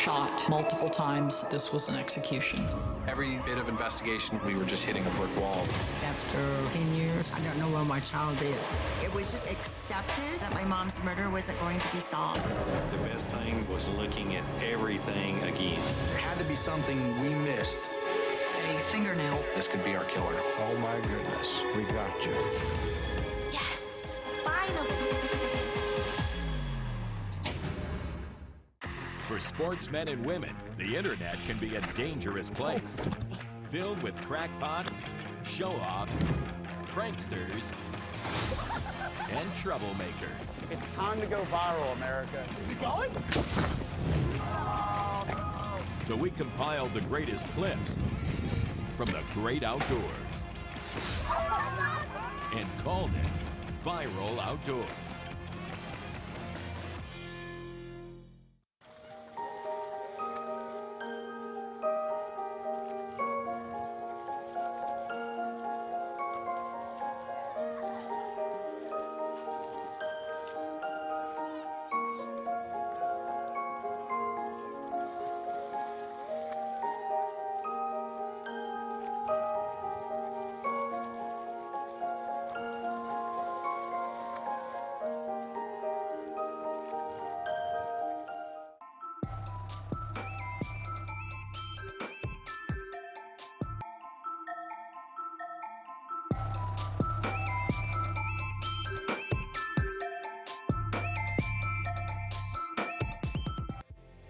shot multiple times. This was an execution. Every bit of investigation, we were just hitting a brick wall. After 10 years, I don't know where my child is. It was just accepted that my mom's murder wasn't going to be solved. The best thing was looking at everything again. There had to be something we missed. A fingernail. This could be our killer. Oh my goodness, we got you. Yes, finally. For sportsmen and women, the internet can be a dangerous place, filled with crackpots, show-offs, pranksters, and troublemakers. It's time to go viral, America. You going? So we compiled the greatest clips from the great outdoors and called it Viral Outdoors.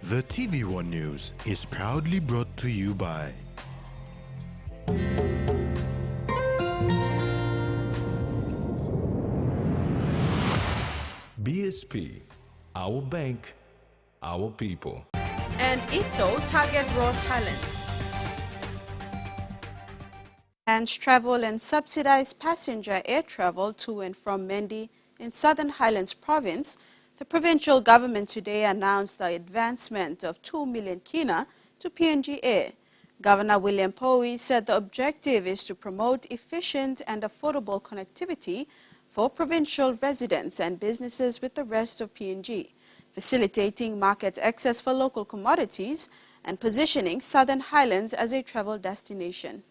The TVWan News is proudly brought to you by BSP, our bank, our people. And ISO target raw talent. And travel and subsidized passenger air travel to and from Mendi in Southern Highlands Province. The provincial government today announced the advancement of 2 million kina to PNG Air. Governor William Powie said the objective is to promote efficient and affordable connectivity for provincial residents and businesses with the rest of PNG, facilitating market access for local commodities and positioning Southern Highlands as a travel destination.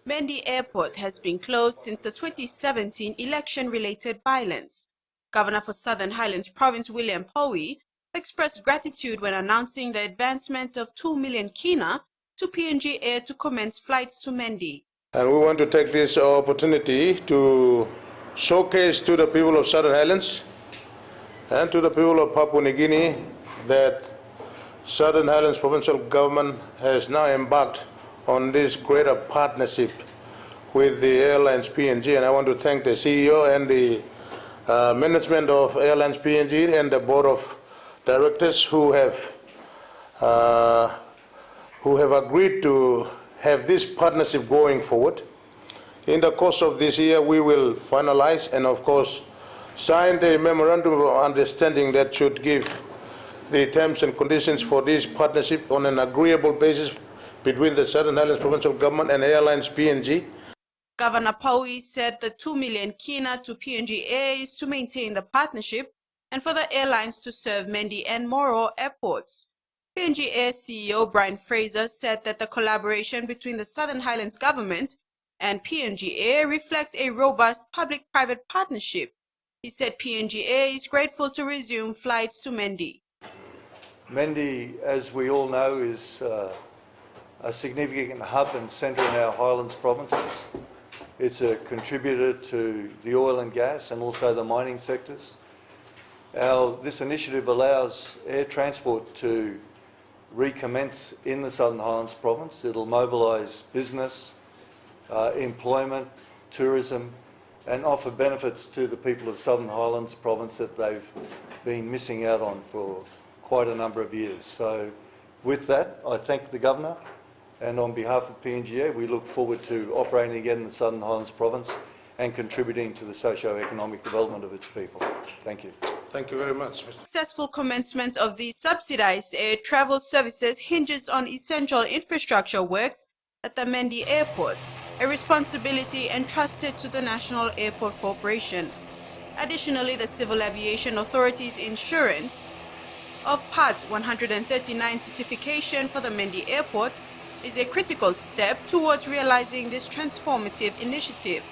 Mendi Airport has been closed since the 2017 election-related violence. Governor for Southern Highlands Province William Powie expressed gratitude when announcing the advancement of 2 million kina to PNG Air to commence flights to Mendi. And we want to take this opportunity to showcase to the people of Southern Highlands and to the people of Papua New Guinea that Southern Highlands Provincial Government has now embarked on this greater partnership with the Airlines PNG, and I want to thank the CEO and the management of Airlines PNG and the Board of Directors who have agreed to have this partnership going forward. In the course of this year, we will finalize and, of course, sign the memorandum of understanding that should give the terms and conditions for this partnership on an agreeable basis between the Southern Highlands Provincial Government and Airlines PNG. Governor Powie said the 2 million kina to PNG Air is to maintain the partnership and for the airlines to serve Mendi and Moro airports. PNG Air CEO Brian Fraser said that the collaboration between the Southern Highlands Government and PNG Air reflects a robust public-private partnership. He said PNG Air is grateful to resume flights to Mendi. Mendi, as we all know, is a significant hub and centre in our Highlands provinces. It's a contributor to the oil and gas and also the mining sectors. This initiative allows air transport to recommence in the Southern Highlands province. It'll mobilise business, employment, tourism, and offer benefits to the people of Southern Highlands province that they've been missing out on for quite a number of years. So with that, I thank the Governor, and on behalf of PNG, we look forward to operating again in the Southern Highlands province and contributing to the socio-economic development of its people. Thank you. Thank you very much. Successful commencement of the subsidized air travel services hinges on essential infrastructure works at the Mendi Airport, a responsibility entrusted to the National Airport Corporation. Additionally, the Civil Aviation Authority's insurance of Part 139 certification for the Mendi Airport is a critical step towards realizing this transformative initiative.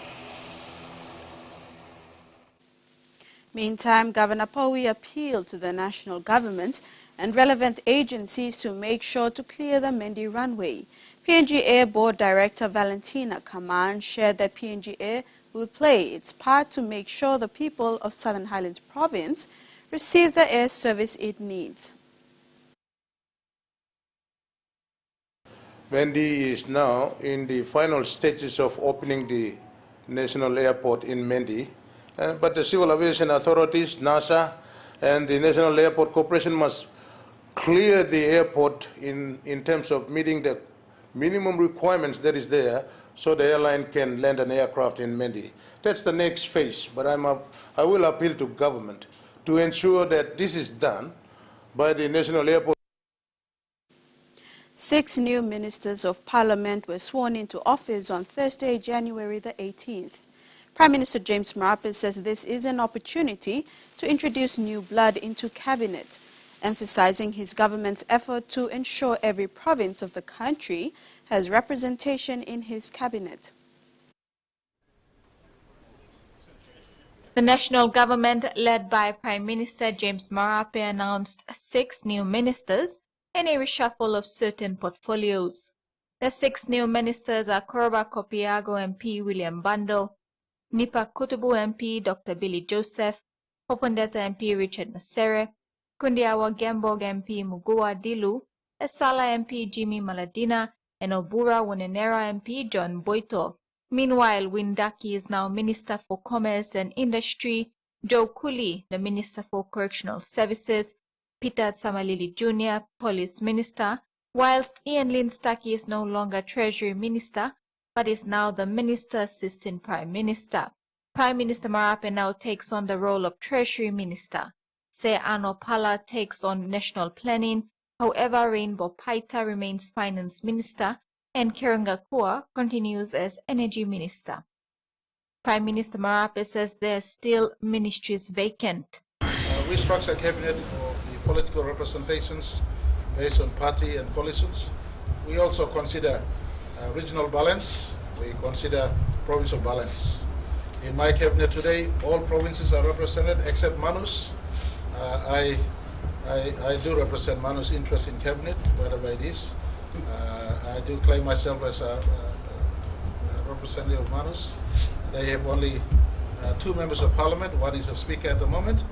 Meantime, Governor Powie appealed to the national government and relevant agencies to make sure to clear the Mendi runway. PNG Air Board Director Valentina Kaman shared that PNG Air will play its part to make sure the people of Southern Highlands Province receive the air service it needs. Mendi is now in the final stages of opening the national airport in Mendi, but the civil aviation authorities, NASA, and the National Airport Corporation must clear the airport in terms of meeting the minimum requirements that is there so the airline can land an aircraft in Mendi. That's the next phase, but I will appeal to government to ensure that this is done by the National Airport. 6 new ministers of parliament were sworn into office on Thursday, January the 18th. Prime Minister James Marape says this is an opportunity to introduce new blood into cabinet, emphasizing his government's effort to ensure every province of the country has representation in his cabinet. The national government, led by Prime Minister James Marape, announced 6 new ministers and a reshuffle of certain portfolios. The 6 new ministers are Koroba Kopiago MP William Bando, Nipa Kutubu MP Dr. Billy Joseph, Popondeta MP Richard Masere, Kundiawa Gembog MP Mugua Dilu, Esala MP Jimmy Maladina, and Obura Wonenera MP John Boito. Meanwhile, Windaki is now Minister for Commerce and Industry, Joe Cooley, the Minister for Correctional Services, Peter Samalili Jr., Police Minister, whilst Ian Linstaki is no longer Treasury Minister, but is now the Minister Assistant Prime Minister. Prime Minister Marape now takes on the role of Treasury Minister. Se Ano Pala takes on National Planning, however Rainbow Paita remains Finance Minister, and Kerangakua continues as Energy Minister. Prime Minister Marape says there are still ministries vacant. We structure cabinet of the political representations based on party and coalitions. We also consider regional balance. We consider provincial balance. In my cabinet today, all provinces are represented except Manus. I do represent Manus' interest in cabinet, whatever it is. I do claim myself as a representative of Manus. They have only 2 members of parliament. One is the speaker at the moment,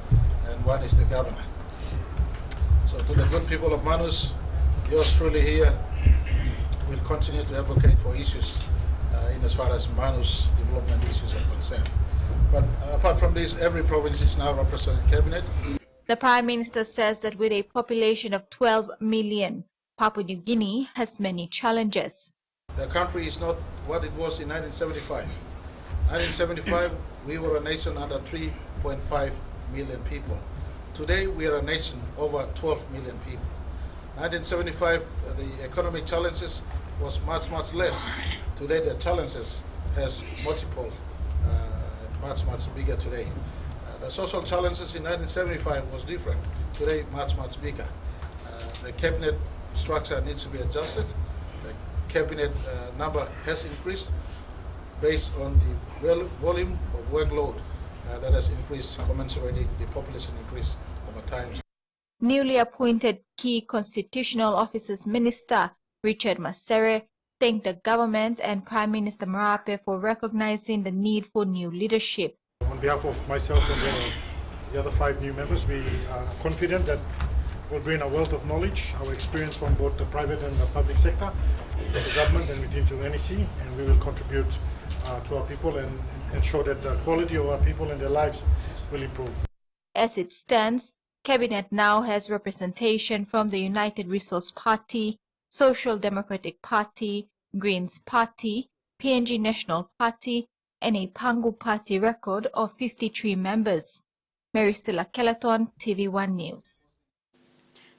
and one is the governor. So to the good people of Manus, yours truly here will continue to advocate for issues in as far as Manus development issues are concerned. But apart from this, every province is now represented in cabinet. The Prime Minister says that with a population of 12 million, Papua New Guinea has many challenges. The country is not what it was in 1975. 1975, we were a nation under 3.5 million people. Today, we are a nation over 12 million people. 1975, the economic challenges was much, much less. Today, the challenges has multiple, much bigger today. The social challenges in 1975 was different. Today, much bigger. The cabinet structure needs to be adjusted. The cabinet number has increased based on the volume of workload that has increased commensurately the population increase over time. Newly appointed Key Constitutional Officers Minister Richard Masere thanked the government and Prime Minister Marape for recognizing the need for new leadership. On behalf of myself and the other 5 new members, we are confident that we'll bring a wealth of knowledge, our experience from both the private and the public sector, the government and within to NEC, and we will contribute to our people and ensure that the quality of our people and their lives will improve. As it stands, Cabinet now has representation from the United Resource Party, Social Democratic Party, Greens Party, PNG National Party, and a Pangu Party record of 53 members. Mary Stella Kelaton, TVWan News.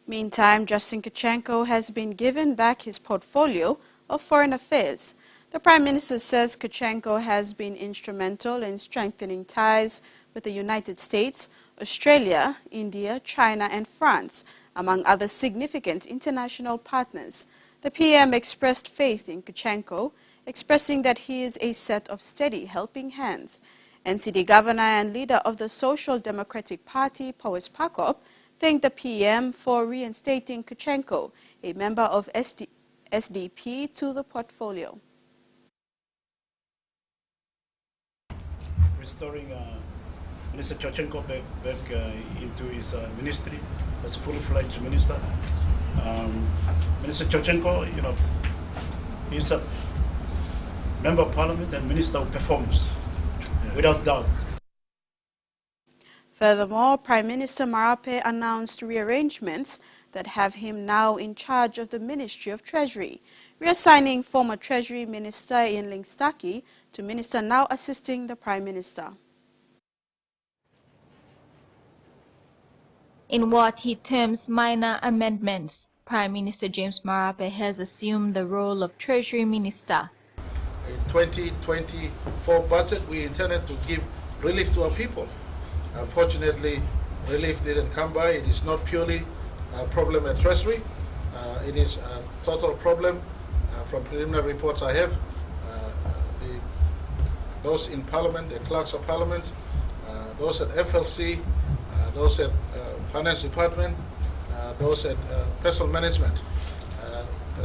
Meantime, Justin Kachenko has been given back his portfolio of foreign affairs. The Prime Minister says Kachenko has been instrumental in strengthening ties with the United States, Australia, India, China and France, among other significant international partners. The PM expressed faith in Kachenko, expressing that he is a set of steady helping hands. NCD Governor and leader of the Social Democratic Party, Powis Pakop, thanked the PM for reinstating Kachenko, a member of SDP, to the portfolio. Restoring Minister Kachenko back into his ministry as a fully-fledged minister. Minister Kachenko, he's a member of parliament and minister who performs, without doubt. Furthermore, Prime Minister Marape announced rearrangements that have him now in charge of the Ministry of Treasury, reassigning former Treasury Minister Ian Lingstaki to minister now assisting the Prime Minister. In what he terms minor amendments, Prime Minister James Marape has assumed the role of Treasury Minister. In 2024 budget, we intended to give relief to our people. Unfortunately, relief didn't come by. It is not purely a problem at Treasury. It is a total problem from preliminary reports I have. Those in Parliament, the clerks of Parliament, those at FLC, those at Finance Department, those at Personal Management,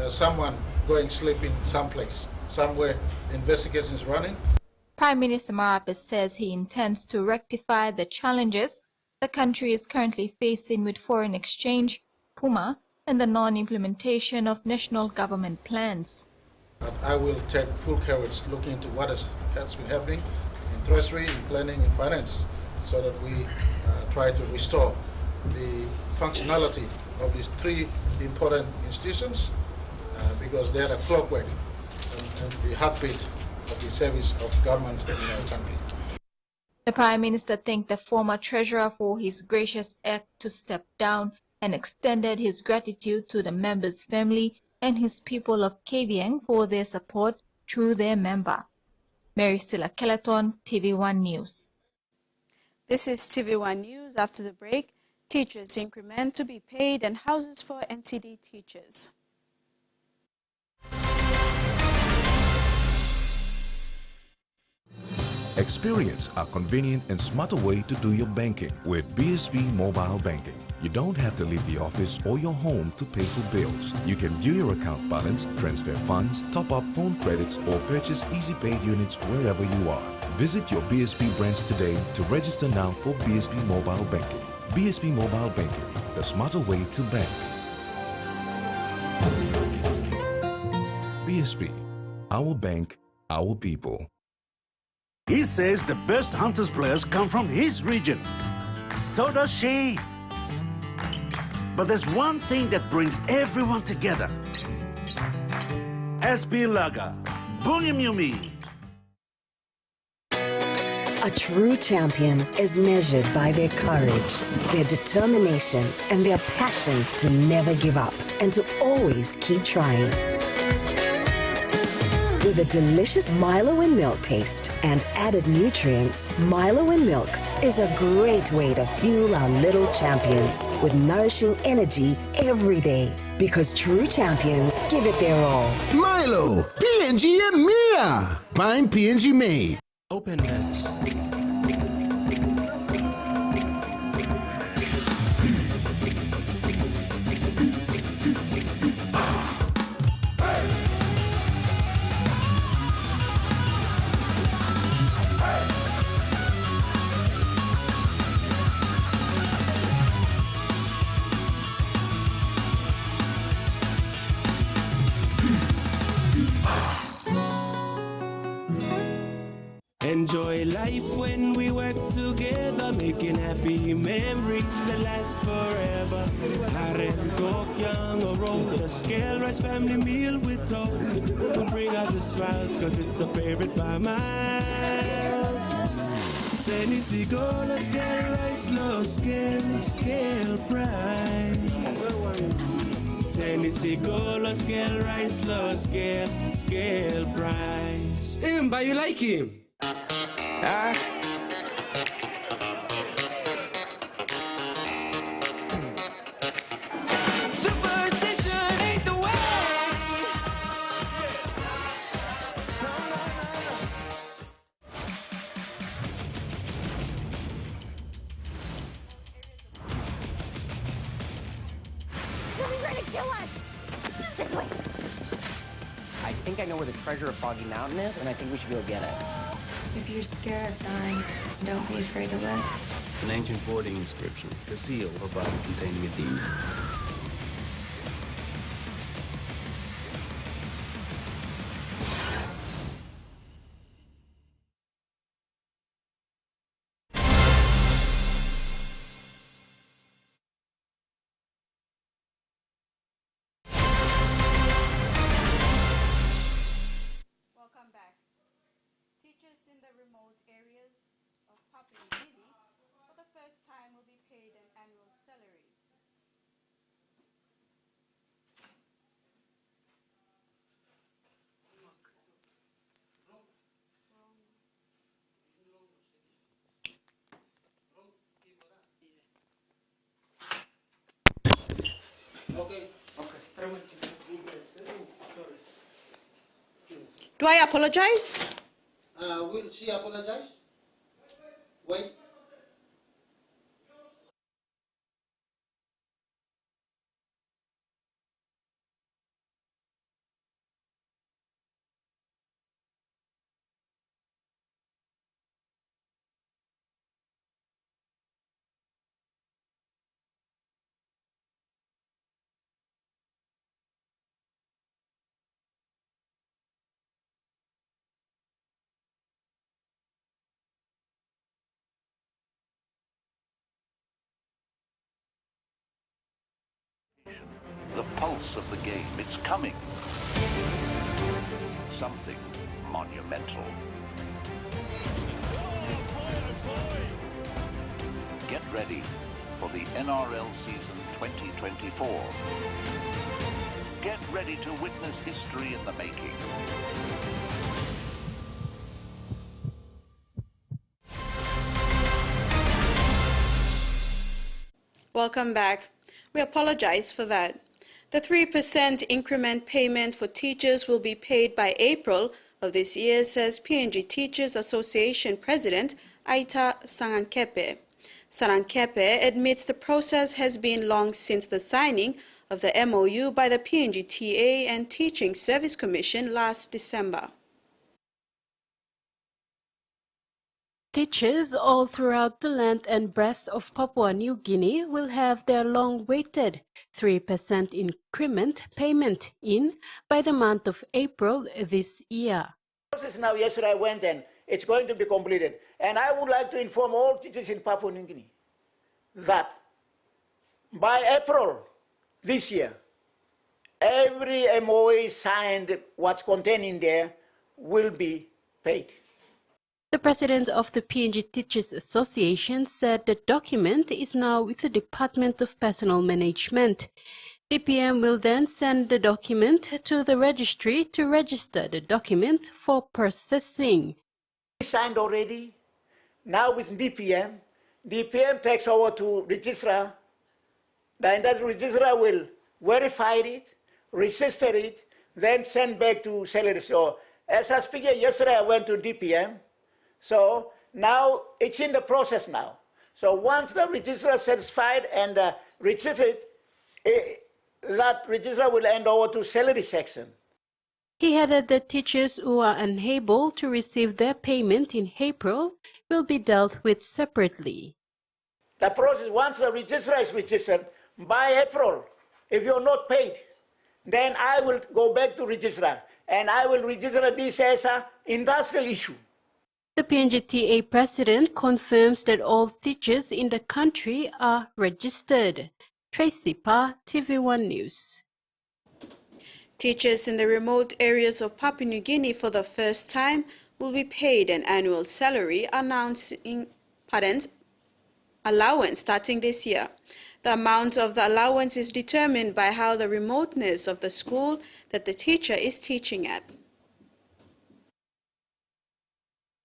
someone going sleeping someplace, somewhere investigations running. Prime Minister Marape says he intends to rectify the challenges the country is currently facing with foreign exchange, Puma, and the non-implementation of national government plans. I will take full courage looking into what has been happening in Treasury, in planning, in finance, so that we try to restore the functionality of these three important institutions, because they are the clockwork and the heartbeat of the service of government in our country. The Prime Minister thanked the former Treasurer for his gracious act to step down and extended his gratitude to the member's family and his people of TVWan for their support through their member. Mary Stella Kelleton, TVWan News. This is TVWan News. After the break, teachers increment to be paid and houses for NCD teachers. Experience a convenient and smarter way to do your banking with BSB Mobile Banking. You don't have to leave the office or your home to pay for bills. You can view your account balance, transfer funds, top up phone credits, or purchase Easy Pay units wherever you are. Visit your BSB branch today to register now for BSB Mobile Banking. BSB Mobile Banking, the smarter way to bank. BSB, our bank, our people. He says the best Hunters players come from his region. So does she. But there's one thing that brings everyone together. SB Laga, Bunyamyumi. A true champion is measured by their courage, their determination, and their passion to never give up and to always keep trying. With a delicious Milo and milk taste and added nutrients, Milo and milk is a great way to fuel our little champions with nourishing energy every day. Because true champions give it their all. Milo, PNG and Mia. Find PNG made. Open that. Enjoy life when we work together, making happy memories that last forever. Karen, Coke, Young, or Roll, a scale rice family meal with toast. We'll bring out the smiles, cause it's a favorite by miles. Seni Sigola, scale rice, low scale price. Senisigolo scale rice low scale price. But you like him? Superstition ain't the way. He's trying to kill us! This way! I think I know where the treasure of Foggy Mountain is, and I think we should go get it. If you're scared of dying, don't be afraid to live. An ancient boarding inscription, the seal of a bottle containing a demon. Welcome back. Teachers in the remote areas of Papua New Guinea for the first time will be paid an annual salary. Do I apologize? Will she apologize? Wait. The pulse of the game, it's coming. Something monumental. Get ready for the NRL season 2024. Get ready to witness history in the making. Welcome back. We apologize for that. The 3% increment payment for teachers will be paid by April of this year, says PNG Teachers Association President Aita Sangankepe. Sangankepe admits the process has been long since the signing of the MOU by the PNG TA and Teaching Service Commission last December. Teachers all throughout the length and breadth of Papua New Guinea will have their long-awaited 3% increment payment in by the month of April this year. Now, yesterday I went and it's going to be completed. And I would like to inform all teachers in Papua New Guinea that by April this year, every MOA signed, what's contained in there, will be paid. The president of the PNG Teachers Association said the document is now with the Department of Personnel Management. DPM will then send the document to the registry to register the document for processing. Signed already. Now with DPM, DPM takes over to registrar. Then that registrar will verify it, register it, then send back to salary. So as I speak yesterday, I went to DPM. So now it's in the process now. So once the registrar is satisfied and registered, that registrar will hand over to salary section. He added that teachers who are unable to receive their payment in April will be dealt with separately. The process, once the registrar is registered, by April, if you're not paid, then I will go back to registrar and I will register this as an industrial issue. The PNG TA president confirms that all teachers in the country are registered. Tracy Pa, TVWan News. Teachers in the remote areas of Papua New Guinea for the first time will be paid an annual salary allowance starting this year. The amount of the allowance is determined by how the remoteness of the school that the teacher is teaching at.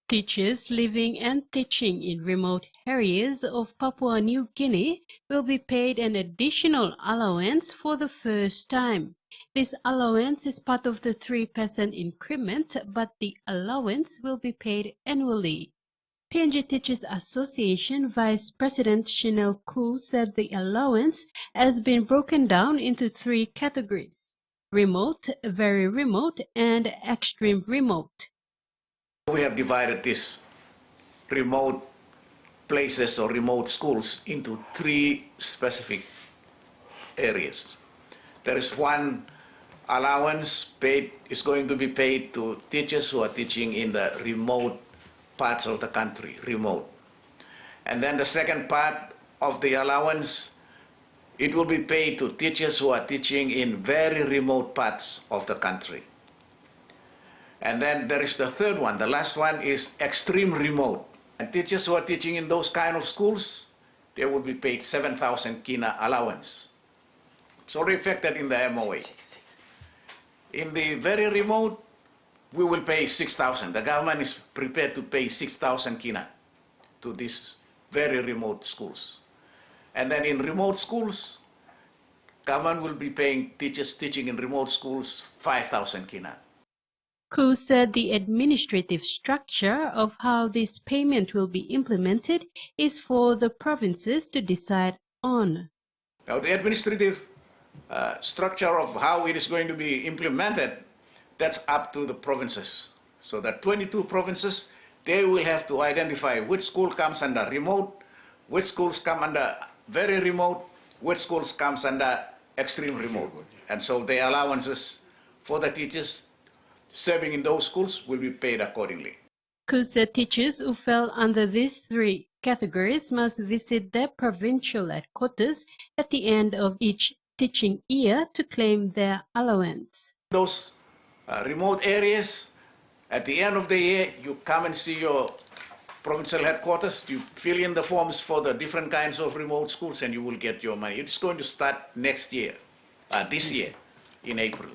Teachers living and teaching in remote areas of Papua New Guinea will be paid an additional allowance for the first time. This allowance is part of the 3% increment, but the allowance will be paid annually. PNG Teachers Association Vice President Chanel Koo said the allowance has been broken down into 3 categories: remote, very remote, and extreme remote. We have divided these remote places or remote schools into 3 specific areas. There is one allowance is going to be paid to teachers who are teaching in the remote parts of the country, remote. And then the second part of the allowance, it will be paid to teachers who are teaching in very remote parts of the country. And then there is the third one, the last one is extreme remote. And teachers who are teaching in those kind of schools, they will be paid 7,000 kina allowance. It's already reflected in the MOA. In the very remote, we will pay 6,000. The government is prepared to pay 6,000 kina to these very remote schools. And then in remote schools, government will be paying teachers teaching in remote schools 5,000 kina. Koo said the administrative structure of how this payment will be implemented is for the provinces to decide on. Now the administrative structure of how it is going to be implemented, that's up to the provinces. So the 22 provinces, they will have to identify which school comes under remote, which schools come under very remote, which schools comes under extreme remote. And so the allowances for the teachers serving in those schools will be paid accordingly. Koo said teachers who fell under these 3 categories must visit their provincial headquarters at the end of each teaching year to claim their allowance. Those remote areas, at the end of the year, you come and see your provincial headquarters, you fill in the forms for the different kinds of remote schools and you will get your money. It's going to start next year, this year, in April.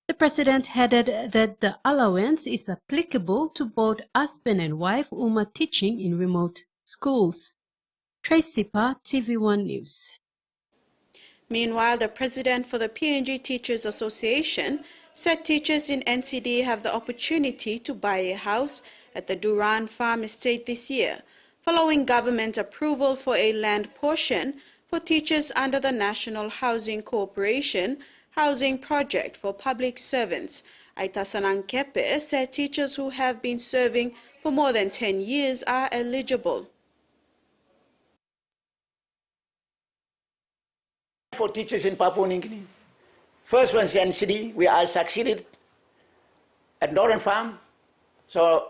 The president added that the allowance is applicable to both husband and wife whom are teaching in remote schools. Tracy Pa, TVWan News. Meanwhile, the president for the PNG Teachers Association said teachers in NCD have the opportunity to buy a house at the Duran Farm Estate this year, following government approval for a land portion for teachers under the National Housing Corporation Housing Project for Public Servants. Aitasanan Kepe said teachers who have been serving for more than 10 years are eligible. For teachers in Papua New Guinea. First one is NCD. I succeeded at Northern Farm. So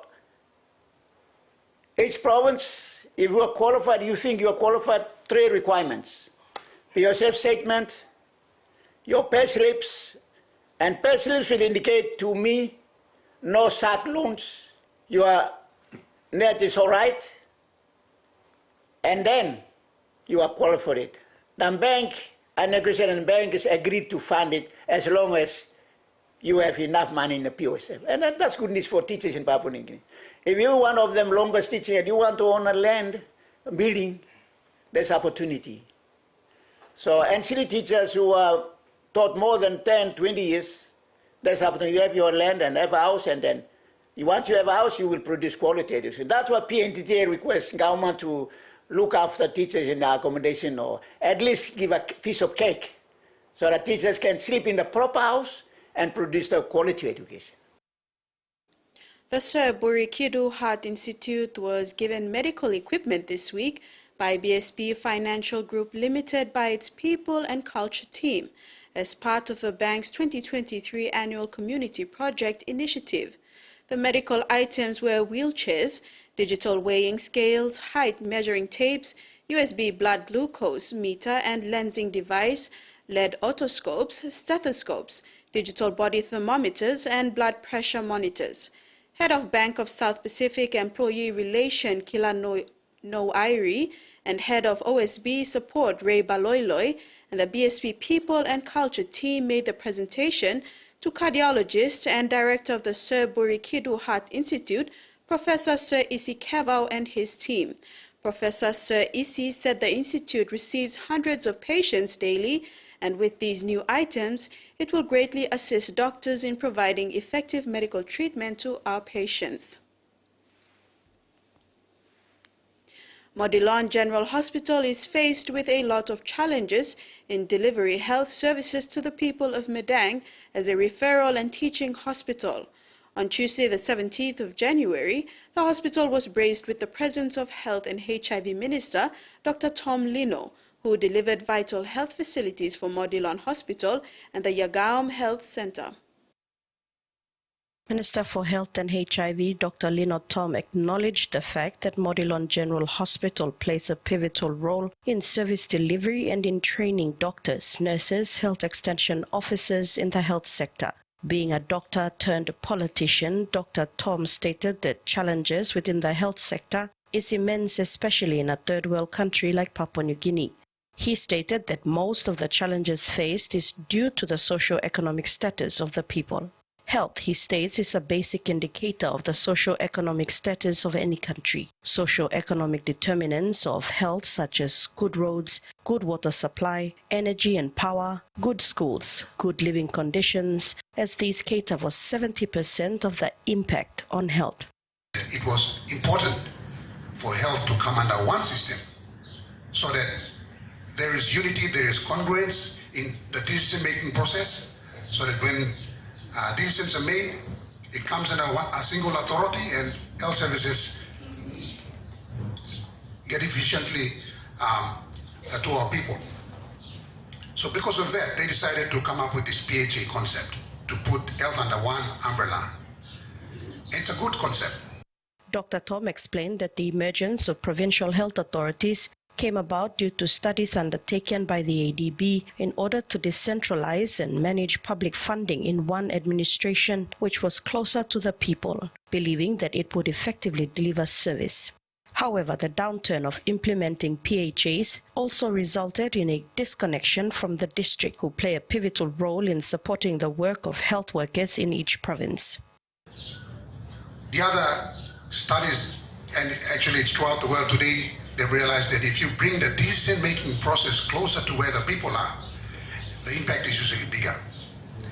each province, if you are qualified, you think you are qualified, 3 requirements. PSF statement, your pay slips, and pay slips will indicate to me no SAC loans, your net is all right, and then you are qualified for it. The bank, a negotiating bank is agreed to fund it as long as you have enough money in the POSF. And that's good news for teachers in Papua New Guinea. If you're one of them longest teaching and you want to own a land, a building, there's opportunity. So NCD teachers who are taught more than 10, 20 years, there's opportunity. You have your land and have a house, and then once you have a house, you will produce quality education. That's what PNTTA requests government to look after teachers in the accommodation, or at least give a piece of cake so that teachers can sleep in the proper house and produce the quality education. The Sir Burikidu Heart Institute was given medical equipment this week by BSP Financial Group Limited by its People and Culture team as part of the bank's 2023 Annual Community Project Initiative. The medical items were wheelchairs, digital weighing scales, height measuring tapes, USB blood glucose meter and lensing device, lead otoscopes, stethoscopes, digital body thermometers, and blood pressure monitors. Head of Bank of South Pacific Employee Relation Kilano Noairi and head of OSB support Ray Baloiloi and the BSP People and Culture team made the presentation to cardiologist and director of the Sir Burikidu Heart Institute, Professor Sir Isi Kevau and his team. Professor Sir Isi said the institute receives hundreds of patients daily, and with these new items, it will greatly assist doctors in providing effective medical treatment to our patients. Modilon General Hospital is faced with a lot of challenges in delivering health services to the people of Medang as a referral and teaching hospital. On Tuesday, the 17th of January, the hospital was braced with the presence of Health and HIV Minister Dr. Tom Lino, who delivered vital health facilities for Modilon Hospital and the Yagaum Health Center. Minister for Health and HIV, Dr. Lino Tom, acknowledged the fact that Modilon General Hospital plays a pivotal role in service delivery and in training doctors, nurses, health extension officers in the health sector. Being a doctor turned politician, Dr. Tom stated that challenges within the health sector is immense, especially in a third world country like Papua New Guinea. He stated that most of the challenges faced is due to the socio-economic status of the people. Health, he states, is a basic indicator of the socio-economic status of any country. Socio-economic determinants of health such as good roads, good water supply, energy and power, good schools, good living conditions, as these cater for 70% of the impact on health. It was important for health to come under one system so that there is unity, there is congruence in the decision-making process, so that when decisions are made, it comes under a single authority and health services get efficiently to our people. So because of that, they decided to come up with this PHA concept, to put health under one umbrella. It's a good concept. Dr. Tom explained that the emergence of provincial health authorities came about due to studies undertaken by the ADB in order to decentralize and manage public funding in one administration which was closer to the people, believing that it would effectively deliver service. However, the downturn of implementing PHAs also resulted in a disconnection from the district, who play a pivotal role in supporting the work of health workers in each province. The other studies, and actually it's throughout the world today, they've realized that if you bring the decision-making process closer to where the people are, the impact is usually bigger.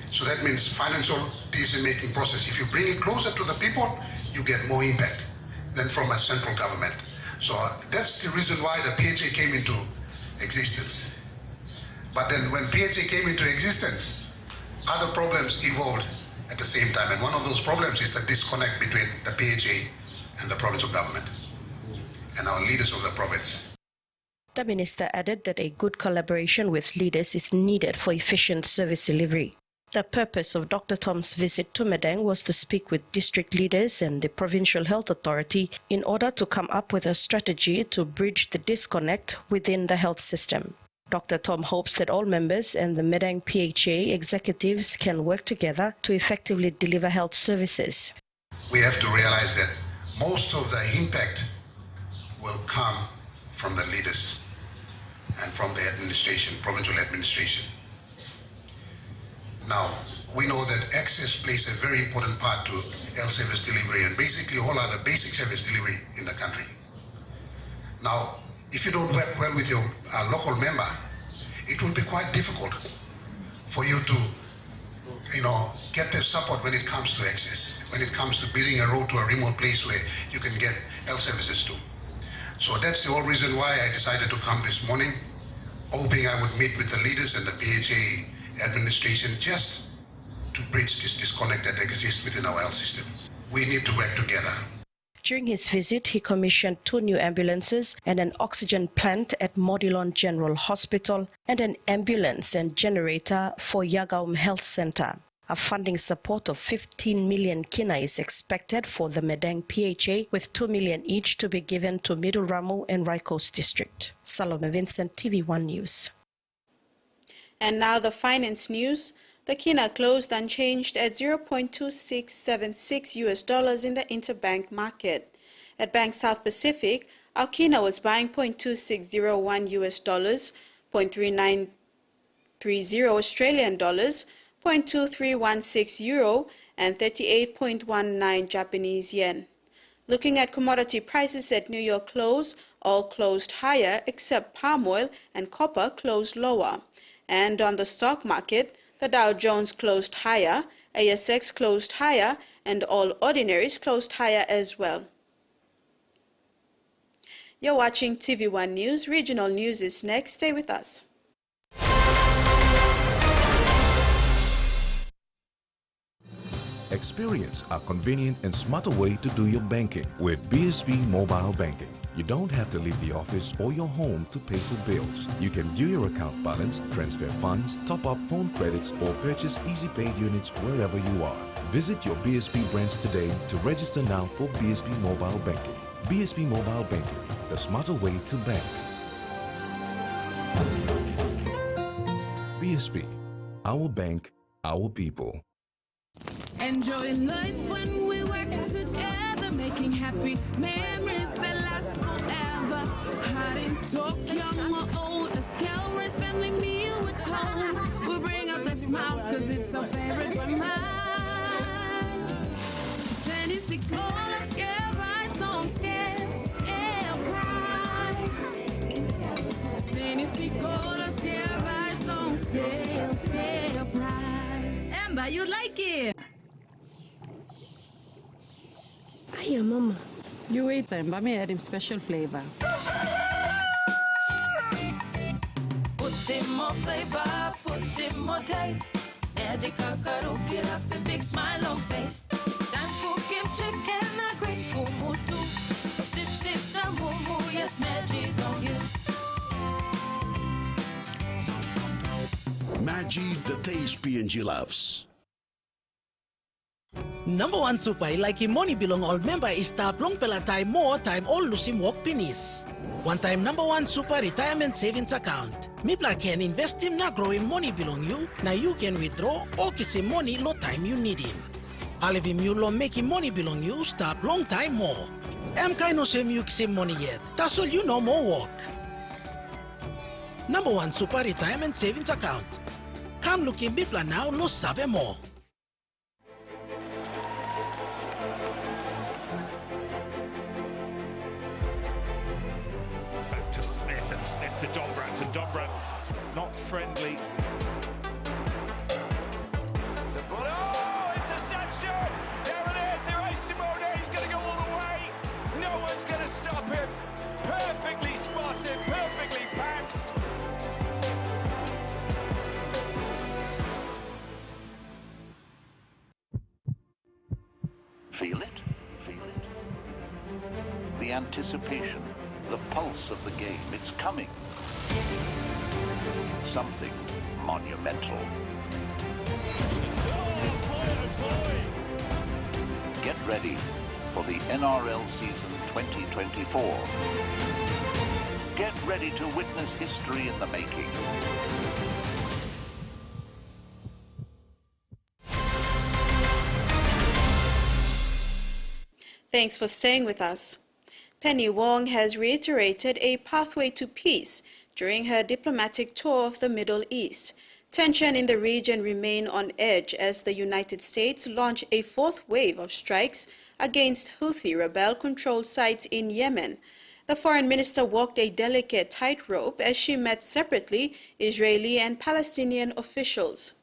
So that means financial decision-making process. If you bring it closer to the people, you get more impact than from a central government. So that's the reason why the PHA came into existence. But then when PHA came into existence, other problems evolved at the same time. And one of those problems is the disconnect between the PHA and the provincial government and our leaders of the province. The minister added that a good collaboration with leaders is needed for efficient service delivery. The purpose of Dr. Tom's visit to Medang was to speak with district leaders and the Provincial Health Authority in order to come up with a strategy to bridge the disconnect within the health system. Dr. Tom hopes that all members and the Medang PHA executives can work together to effectively deliver health services. We have to realize that most of the impact will come from the leaders and from the administration, provincial administration. Now, we know that access plays a very important part to health service delivery and basically all other basic service delivery in the country. Now, if you don't work well with your local member, it will be quite difficult for you to, get the support when it comes to access, when it comes to building a road to a remote place where you can get health services to. So that's the whole reason why I decided to come this morning, hoping I would meet with the leaders and the PHA administration just to bridge this disconnect that exists within our health system. We need to work together. During his visit, he commissioned 2 new ambulances and an oxygen plant at Modilon General Hospital and an ambulance and generator for Yagaum Health Center. A funding support of 15 million kina is expected for the Medang PHA, with 2 million each to be given to Middle Ramu and Raikos District. Salome Vincent, TVWan News. And now the finance news. The kina closed unchanged at $0.2676 in the interbank market. At Bank South Pacific, Our kina was buying 0.2601 US dollars, 0.3930 Australian dollars, 0.2316 euro, and 38.19 Japanese yen. Looking at commodity prices at New York close, all closed higher except palm oil and copper closed lower. And on the stock market, the Dow Jones closed higher, ASX closed higher, and all ordinaries closed higher as well. You're watching TVWan News. Regional news is next. Stay with us. Experience a convenient and smarter way to do your banking with BSB Mobile Banking. You don't have to leave the office or your home to pay for bills. You can view your account balance, transfer funds, top up phone credits, or purchase Easy Pay units wherever you are. Visit your BSB branch today to register now for BSB Mobile Banking. BSB Mobile Banking, the smarter way to bank. BSB, our bank, our people. Enjoy life when we work together, making happy memories that last forever. Hot in talk, young or old, a scale race, family meal with home. We'll bring out the smiles, cause it's our favorite reminds. Sandy sick, all our scale rice, long scales, air price. Sandy sick, all our scale rice, long scales, scale price. Amber, you like it? Hiya, Mama. You wait then, but me add him special flavor. Put in more flavor, put in more taste. Magic kakaro, get up and big smile on face. Time for kim chicken, a great kumutu. Sip, sip, da moo moo, yes, magic on you. Maggi, the taste PNG loves. Number one supay like money belong all member is tap long pela time more time all lusim walk pinis. One time number one super retirement savings account. Mipla can invest him na growing money belong you, na you can withdraw or kiss him money lo time you need him. All of him you lo making money belong you stop long time more. Kind no same you kiss him money yet. That's all you know more work. Number one super retirement savings account. Come look in Mipla now lo save more. To Smith and Smith to Dombrat and Dombrat not friendly. Oh, interception! There it is, Simone, he's going to go all the way. No one's going to stop him. Perfectly spotted, perfectly pounced. Feel it? Feel it? The anticipation. The pulse of the game, it's coming. Something monumental. Get ready for the NRL season 2024. Get ready to witness history in the making. Thanks for staying with us. Penny Wong has reiterated a pathway to peace during her diplomatic tour of the Middle East. Tension in the region remain on edge as the United States launch a fourth wave of strikes against Houthi rebel-controlled sites in Yemen. The foreign minister walked a delicate tightrope as she met separately Israeli and Palestinian officials.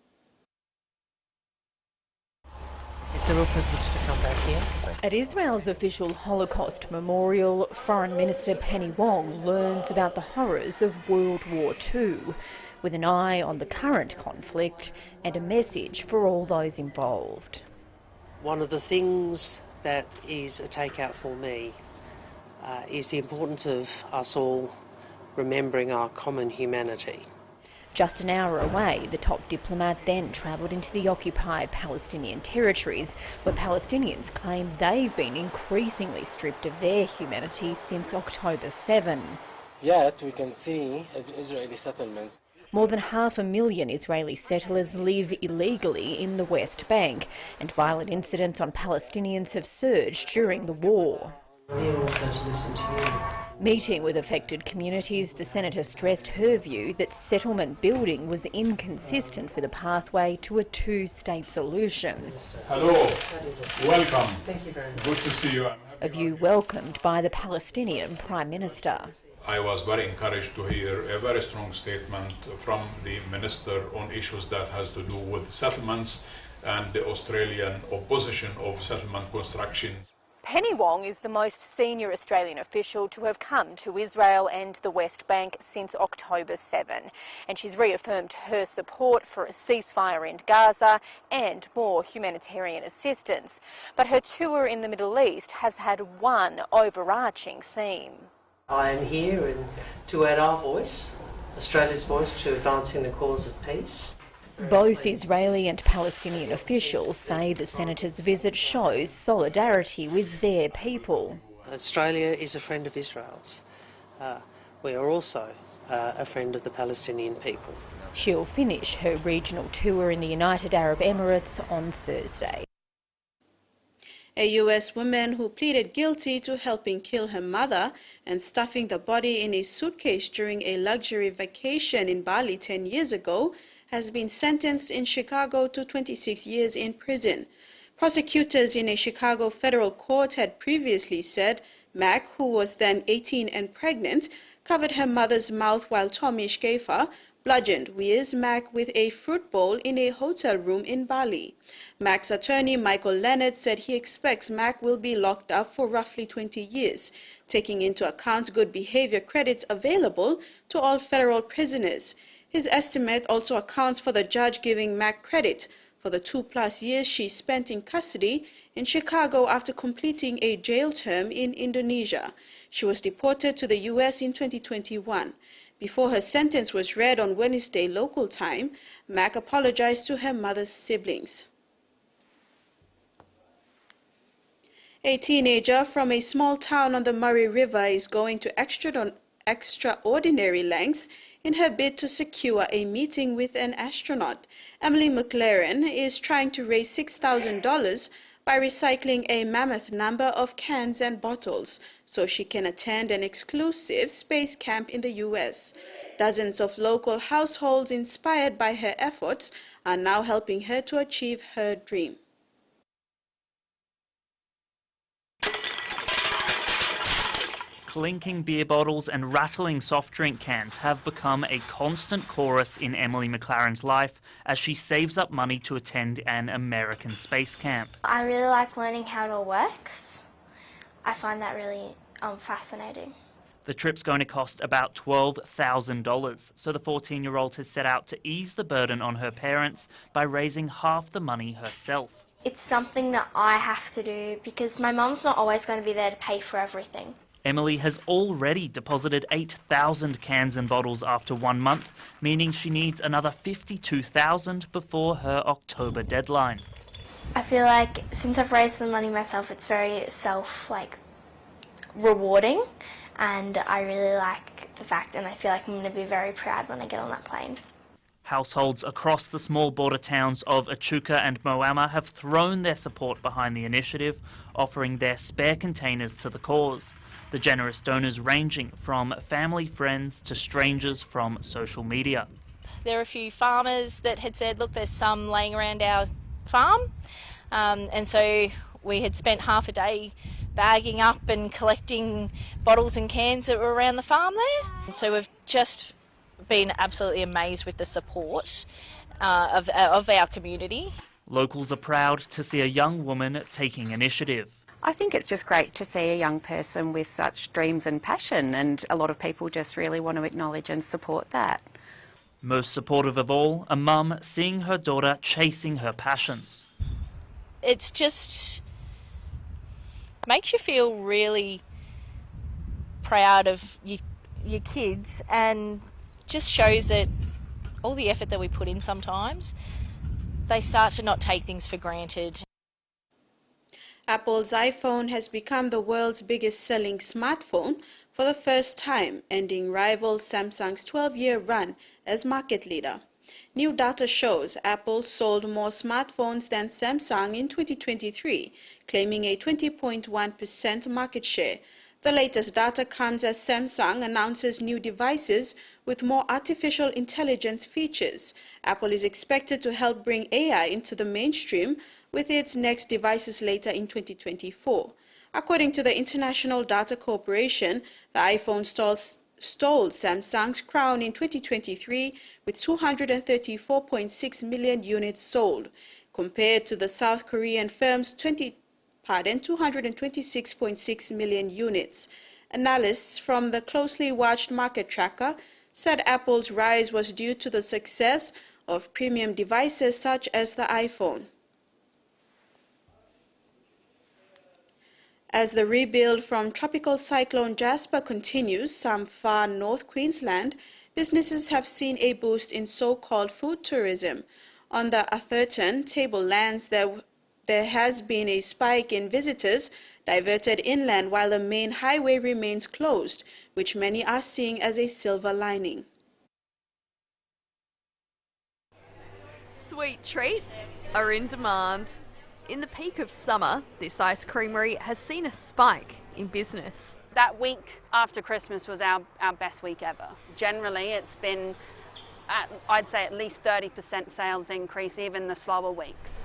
It's a real privilege to come back here. At Israel's official Holocaust memorial, Foreign Minister Penny Wong learns about the horrors of World War II, with an eye on the current conflict and a message for all those involved. One of the things that is a takeout for me is the importance of us all remembering our common humanity. Just an hour away, the top diplomat then travelled into the occupied Palestinian territories, where Palestinians claim they've been increasingly stripped of their humanity since October 7. Yet we can see Israeli settlements. More than 500,000 Israeli settlers live illegally in the West Bank, and violent incidents on Palestinians have surged during the war. We're also to listen to you. Meeting with affected communities, the senator stressed her view that settlement building was inconsistent with a pathway to a two-state solution. Hello, welcome. Thank you very much. Good to see you. A view welcomed by the Palestinian Prime Minister. I was very encouraged to hear a very strong statement from the minister on issues that has to do with settlements and the Australian opposition of settlement construction. Penny Wong is the most senior Australian official to have come to Israel and the West Bank since October 7, and she's reaffirmed her support for a ceasefire in Gaza and more humanitarian assistance. But her tour in the Middle East has had one overarching theme. I am here to add our voice, Australia's voice, to advancing the cause of peace. Both Israeli and Palestinian officials say the senator's visit shows solidarity with their people. Australia is a friend of Israel's. We are also a friend of the Palestinian people. She'll finish her regional tour in the United Arab Emirates on Thursday. A U.S. woman who pleaded guilty to helping kill her mother and stuffing the body in a suitcase during a luxury vacation in Bali 10 years ago has been sentenced in Chicago to 26 years in prison. Prosecutors in a Chicago federal court had previously said Mac, who was then 18 and pregnant, covered her mother's mouth while Tommy Schaefer bludgeoned Wiz Mac with a fruit bowl in a hotel room in Bali. Mac's attorney, Michael Leonard, said he expects Mac will be locked up for roughly 20 years, taking into account good behavior credits available to all federal prisoners. His estimate also accounts for the judge giving Mac credit for the 2+ years she spent in custody in Chicago after completing a jail term in Indonesia. She was deported to the U.S. in 2021. Before her sentence was read on Wednesday local time, Mac apologized to her mother's siblings. A teenager from a small town on the Murray River is going to extraordinary lengths in her bid to secure a meeting with an astronaut. Emily McLaren is trying to raise $6,000 by recycling a mammoth number of cans and bottles so she can attend an exclusive space camp in the U.S. Dozens of local households inspired by her efforts are now helping her to achieve her dream. Clinking beer bottles and rattling soft drink cans have become a constant chorus in Emily McLaren's life as she saves up money to attend an American space camp. I really like learning how it all works. I find that really fascinating. The trip's going to cost about $12,000, so the 14-year-old has set out to ease the burden on her parents by raising half the money herself. It's something that I have to do because my mum's not always going to be there to pay for everything. Emily has already deposited 8,000 cans and bottles after 1 month, meaning she needs another 52,000 before her October deadline. I feel like since I've raised the money myself, it's very rewarding, and I really like the fact, and I feel like I'm going to be very proud when I get on that plane. Households across the small border towns of Echuca and Moama have thrown their support behind the initiative, offering their spare containers to the cause. The generous donors ranging from family, friends to strangers from social media. There are a few farmers that had said, look, there's some laying around our farm, and so we had spent half a day bagging up and collecting bottles and cans that were around the farm there. And so we've just been absolutely amazed with the support of our community. Locals are proud to see a young woman taking initiative. I think it's just great to see a young person with such dreams and passion, and a lot of people just really want to acknowledge and support that. Most supportive of all, a mum seeing her daughter chasing her passions. It's just makes you feel really proud of your kids, and just shows that all the effort that we put in sometimes, they start to not take things for granted. Apple's iPhone has become the world's biggest selling smartphone for the first time, ending rival Samsung's 12-year run as market leader. New data shows Apple sold more smartphones than Samsung in 2023, claiming a 20.1% market share. The latest data comes as Samsung announces new devices with more artificial intelligence features. Apple is expected to help bring AI into the mainstream with its next devices later in 2024. According to the International Data Corporation, the iPhone stole Samsung's crown in 2023 with 234.6 million units sold, compared to the South Korean firm's 226.6 million units. Analysts from the closely watched market tracker said Apple's rise was due to the success of premium devices such as the iPhone. As the rebuild from Tropical Cyclone Jasper continues some far north Queensland, businesses have seen a boost in so-called food tourism. On the Atherton tablelands, there has been a spike in visitors diverted inland while the main highway remains closed, which many are seeing as a silver lining. Sweet treats are in demand. In the peak of summer, this ice creamery has seen a spike in business. That week after Christmas was our best week ever. Generally, it's been, I'd say, at least 30% sales increase, even the slower weeks.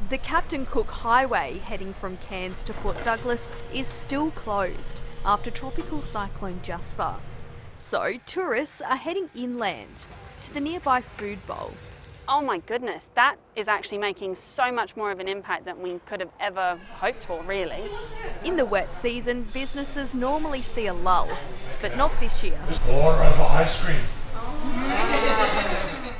The Captain Cook Highway heading from Cairns to Port Douglas is still closed after Tropical Cyclone Jasper. So tourists are heading inland to the nearby Food Bowl. Oh my goodness, that is actually making so much more of an impact than we could have ever hoped for, really. In the wet season, businesses normally see a lull, but not this year. More of ice cream.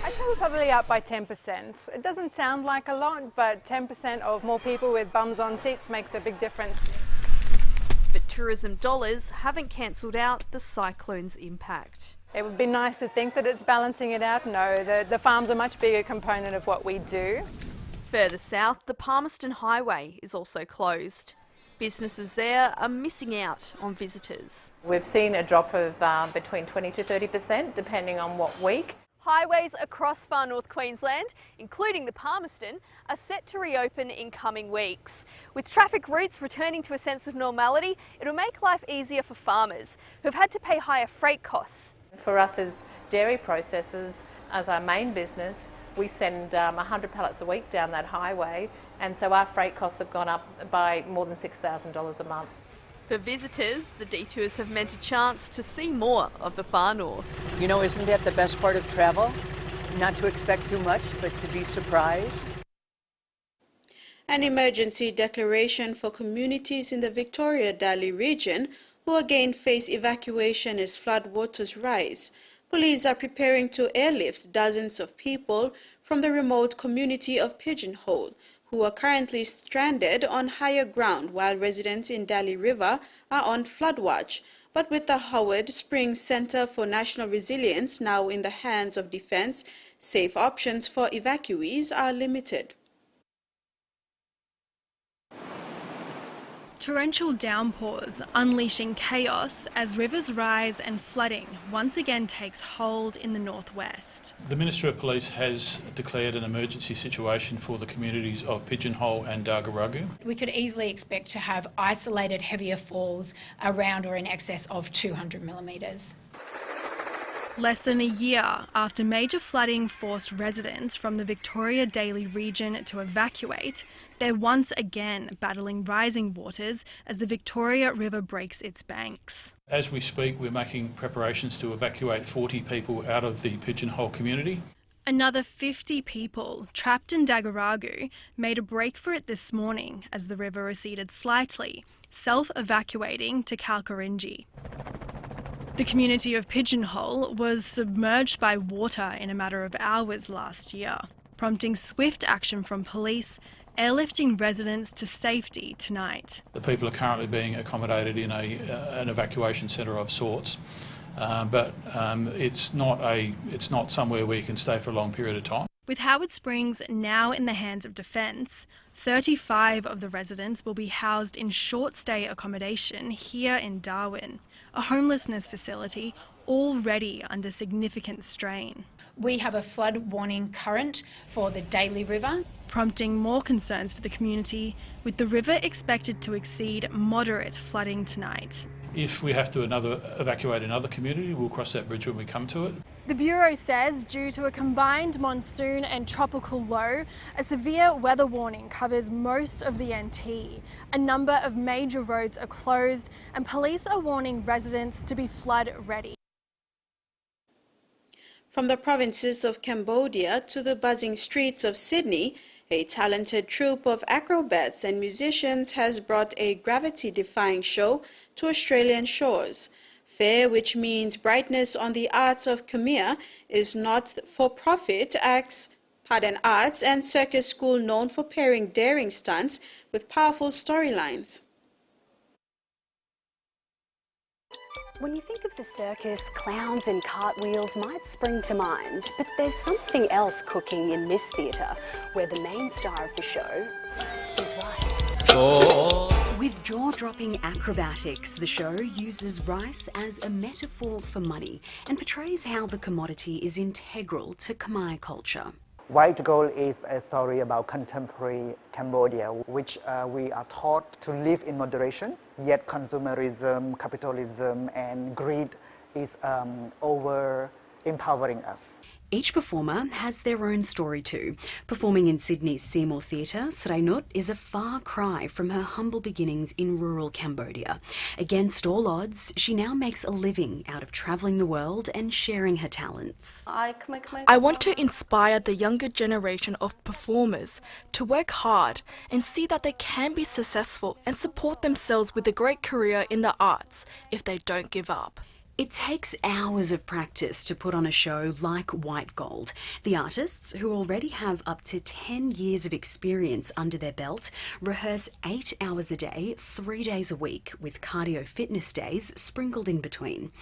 I'd say we're probably up by 10%. It doesn't sound like a lot, but 10% of more people with bums on seats makes a big difference. But tourism dollars haven't cancelled out the cyclone's impact. It would be nice to think that it's balancing it out. No, the farm's a much bigger component of what we do. Further south, the Palmerston Highway is also closed. Businesses there are missing out on visitors. We've seen a drop of between 20 to 30% depending on what week. Highways across far north Queensland, including the Palmerston, are set to reopen in coming weeks. With traffic routes returning to a sense of normality, it'll make life easier for farmers who've had to pay higher freight costs. For us as dairy processors, as our main business, we send 100 pallets a week down that highway, and so our freight costs have gone up by more than $6,000 a month. For visitors, the detours have meant a chance to see more of the far north. You know, isn't that the best part of travel? Not to expect too much, but to be surprised. An emergency declaration for communities in the Victoria-Daly region who again face evacuation as floodwaters rise. Police are preparing to airlift dozens of people from the remote community of Pigeonhole, who are currently stranded on higher ground while residents in Daly River are on flood watch. But with the Howard Springs Centre for National Resilience now in the hands of Defence, safe options for evacuees are limited. Torrential downpours unleashing chaos as rivers rise and flooding once again takes hold in the northwest. The Minister of Police has declared an emergency situation for the communities of Pigeonhole and Dargaragu. We could easily expect to have isolated heavier falls around or in excess of 200 millimetres. Less than a year after major flooding forced residents from the Victoria-Daly region to evacuate, they're once again battling rising waters as the Victoria River breaks its banks. As we speak, we're making preparations to evacuate 40 people out of the Pigeonhole community. Another 50 people trapped in Dargaragu made a break for it this morning as the river receded slightly, self-evacuating to Kalkarinji. The community of Pigeonhole was submerged by water in a matter of hours last year, prompting swift action from police, airlifting residents to safety tonight. The people are currently being accommodated in an evacuation centre of sorts, but it's not somewhere where you can stay for a long period of time. With Howard Springs now in the hands of Defence, 35 of the residents will be housed in short-stay accommodation here in Darwin, a homelessness facility already under significant strain. We have a flood warning current for the Daly River, prompting more concerns for the community, with the river expected to exceed moderate flooding tonight. If we have to evacuate another community, we'll cross that bridge when we come to it. The Bureau says due to a combined monsoon and tropical low, a severe weather warning covers most of the NT. A number of major roads are closed and police are warning residents to be flood ready. From the provinces of Cambodia to the buzzing streets of Sydney, a talented troupe of acrobats and musicians has brought a gravity-defying show to Australian shores. FAIR, which means Brightness on the Arts of Khmer, is not-for-profit arts and circus school known for pairing daring stunts with powerful storylines. When you think of the circus, clowns and cartwheels might spring to mind, but there's something else cooking in this theatre, where the main star of the show is rice. With jaw-dropping acrobatics, the show uses rice as a metaphor for money and portrays how the commodity is integral to Khmer culture. White Gold is a story about contemporary Cambodia, which we are taught to live in moderation, yet consumerism, capitalism, and greed is over-empowering us. Each performer has their own story too. Performing in Sydney's Seymour Theatre, Sraynut is a far cry from her humble beginnings in rural Cambodia. Against all odds, she now makes a living out of travelling the world and sharing her talents. I want to inspire the younger generation of performers to work hard and see that they can be successful and support themselves with a great career in the arts if they don't give up. It takes hours of practice to put on a show like White Gold. The artists, who already have up to 10 years of experience under their belt, rehearse 8 hours a day, 3 days a week, with cardio fitness days sprinkled in between.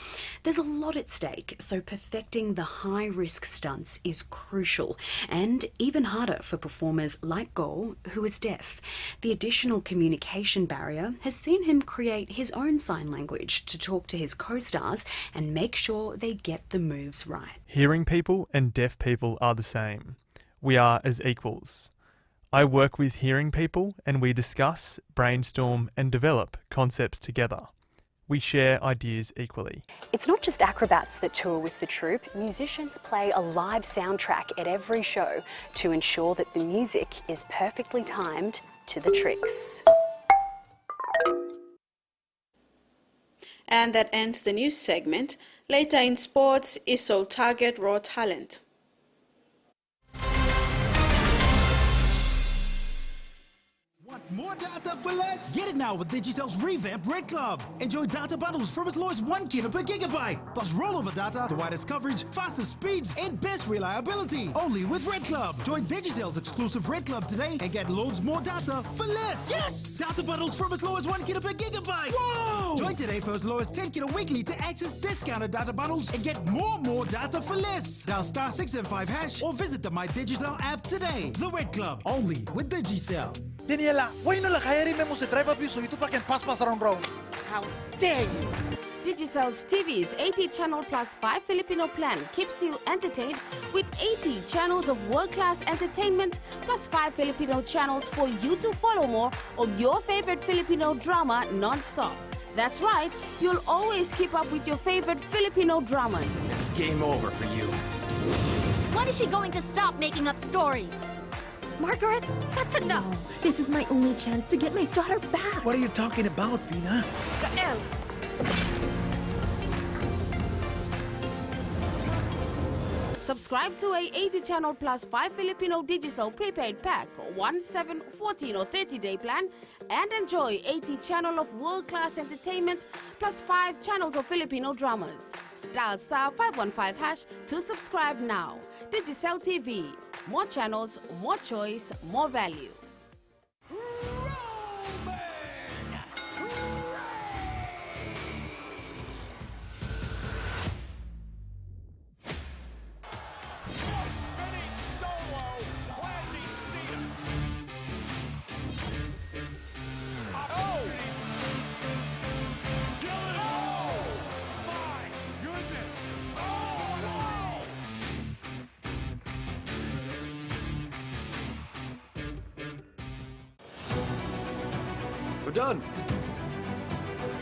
There's a lot at stake, so perfecting the high-risk stunts is crucial, and even harder for performers like Go, who is deaf. The additional communication barrier has seen him create his own sign language to talk to his co-stars and make sure they get the moves right. Hearing people and deaf people are the same. We are as equals. I work with hearing people and we discuss, brainstorm and develop concepts together. We share ideas equally. It's not just acrobats that tour with the troupe. Musicians play a live soundtrack at every show to ensure that the music is perfectly timed to the tricks. And that ends the news segment. Later in sports, ISO target raw talent. Want more data for less? Get it now with Digicel's revamped Red Club. Enjoy data bundles from as low as 1 kilo per gigabyte. Plus rollover data, the widest coverage, fastest speeds, and best reliability. Only with Red Club. Join Digicel's exclusive Red Club today and get loads more data for less. Yes! Data bundles from as low as 1 kilo per gigabyte. Whoa! Join today for as low as 10 kilo weekly to access discounted data bundles and get more data for less. Dial *675# or visit the My Digicel app today. The Red Club, only with Digicel. Daniela, why no la kaya rin mo sa drive up so ito pa can pass around. How dare you! Digicel's TV's 80 channel plus 5 Filipino plan keeps you entertained with 80 channels of world-class entertainment plus 5 Filipino channels for you to follow more of your favorite Filipino drama non-stop. That's right, you'll always keep up with your favorite Filipino dramas. It's game over for you. When is she going to stop making up stories? Margaret, that's enough! No, this is my only chance to get my daughter back. What are you talking about, Pina? Gael! Subscribe to a 80 channel plus 5 Filipino Digicel prepaid pack, 1, 7, 14 or 30-day plan, and enjoy 80 channel of world-class entertainment plus 5 channels of Filipino dramas. Dial *515# to subscribe now. Digicel TV. More channels, more choice, more value. We're done.